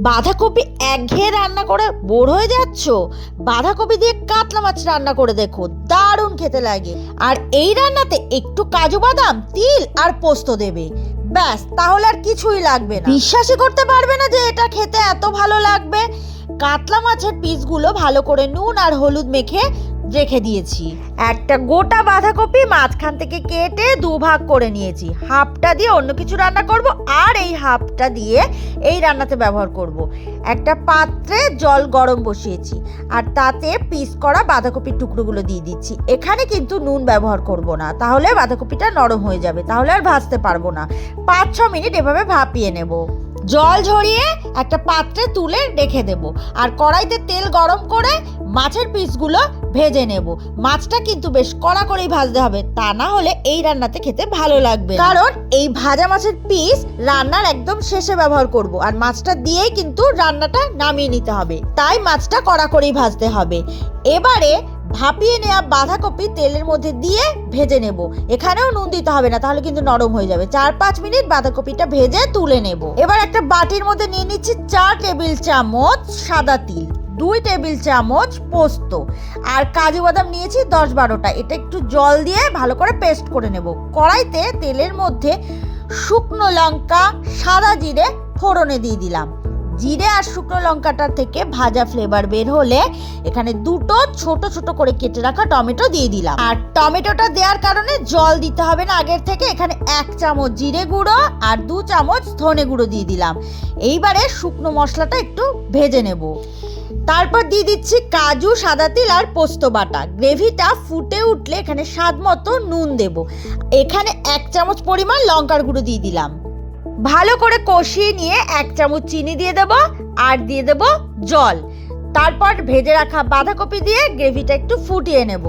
বাঁধাকপি একঘেয়ে রান্না করে বোর হয়ে যাচ্ছ? বাঁধাকপি দিয়ে কাতলা মাছ রান্না করে দেখো, দারুণ খেতে লাগে। আর এই রান্নাতে একটু কাজু বাদাম, তিল আর পোস্ত দেবে, ব্যাস, তাহলে আর কিছুই লাগবে না। বিশ্বাসই করতে পারবে না যে এটা খেতে এত ভালো লাগবে। কাতলা মাছের পিসগুলো ভালো করে নুন আর হলুদ মেখে রেখে দিয়েছি। একটা গোটা বাঁধাকপি মাঝখান থেকে কেটে দুভাগ করে নিয়েছি। হাফটা দিয়ে অন্য কিছু রান্না করব, আর এই হাফটা দিয়ে এই রান্নাতে ব্যবহার করব। একটা পাত্রে জল গরম বসিয়েছি, আর তাতে পিস করা বাঁধাকপির টুকরোগুলো দিয়ে দিচ্ছি। এখানে কিন্তু নুন ব্যবহার করব না, তাহলে বাঁধাকপিটা নরম হয়ে যাবে, তাহলে আর ভাজতে পারবো না। 5-6 মিনিট এভাবে ভাপিয়ে নেব। জল ঝরিয়ে একটা পাত্রে তুলে রেখে দেব, আর কড়াইতে তেল গরম করে মাছের পিসগুলো ভেজে নেব। মাছটা কিন্তু বেশ কড়া করেই ভাজতে হবে, তা না হলে এই রান্নাতে খেতে ভালো লাগবে না। কারণ এই ভাজা মাছের পিস রান্নার একদম শেষে ব্যবহার করব, আর মাছটা দিয়েই কিন্তু রান্নাটা নামিয়ে নিতে হবে, তাই মাছটা কড়া করেই ভাজতে হবে। এবারে ভাপিয়ে নেওয়া বাঁধাকপি তেলের মধ্যে দিয়ে ভেজে নেব। এখানেও নুন দিতে হবে না, তাহলে কিন্তু নরম হয়ে যাবে। 4-5 মিনিট বাঁধাকপিটা ভেজে তুলে নেব। এবার একটা বাটির মধ্যে নিয়ে নিচ্ছি 4 টেবিল চামচ সাদা তিল, 2 টেবিল চামচ পোস্ত, আর কাজু বাদাম নিয়েছি 10-12টা। এটা একটু জল দিয়ে ভালো করে পেস্ট করে নেব। কড়াইতে তেলের মধ্যে শুকনো লঙ্কা, সাদা জিরে ফোড়নে দিয়ে দিলাম। জিরে আর শুকনো লঙ্কাটা থেকে ভাজা ফ্লেভার বের হলে এখানে 2টো ছোট ছোট করে কেটে রাখা টমেটো দিয়ে দিলাম। আর টমেটোটা দেওয়ার কারণে জল দিতে হবে না আগের থেকে। এখানে 1 চামচ জিরে গুঁড়ো আর 2 চামচ ধনে গুঁড়ো দিয়ে দিলাম। এইবারে শুকনো মশলাটা একটু ভেজে নেব। তারপর দিয়ে দিচ্ছি কাজু, সাদা তিল আর পোস্ত বাটা। গ্রেভিটা ফুটে উঠলে এখানে স্বাদ মতো নুন দেব। এখানে 1 চামচ পরিমাণ লঙ্কার গুঁড়ো দিয়ে দিলাম। ভালো করে কষিয়ে নিয়ে 1 চামচ চিনি দিয়ে দেব, আর দিয়ে দেব জল। তারপর ভেজে রাখা বাঁধাকপি দিয়ে গ্রেভিটা একটু ফুটিয়ে নেব।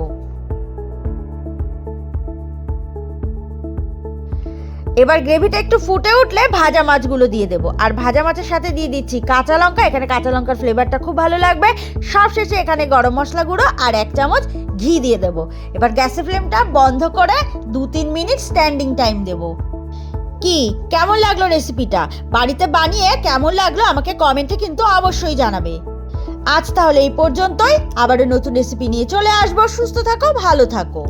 এবার গ্রেভিটা একটু ফুটে উঠলে ভাজা মাছগুলো দিয়ে দেব, আর ভাজা মাছের সাথে দিয়ে দিচ্ছি কাঁচা লঙ্কা। এখানে কাঁচা লঙ্কার ফ্লেভারটা খুব ভালো লাগবে। সবশেষে এখানে গরম মশলা গুঁড়ো আর 1 চামচ ঘি দিয়ে দেব। এবার গ্যাসের ফ্লেমটা বন্ধ করে 2-3 মিনিট স্ট্যান্ডিং টাইম দেব। কি কেমন লাগলো রেসিপিটা? বাড়িতে বানিয়ে কেমন লাগলো আমাকে কমেন্টে কিন্তু অবশ্যই জানাবে। আজ তাহলে এই পর্যন্তই, আবারও নতুন রেসিপি নিয়ে চলে আসবো। সুস্থ থাকো, ভালো থাকো।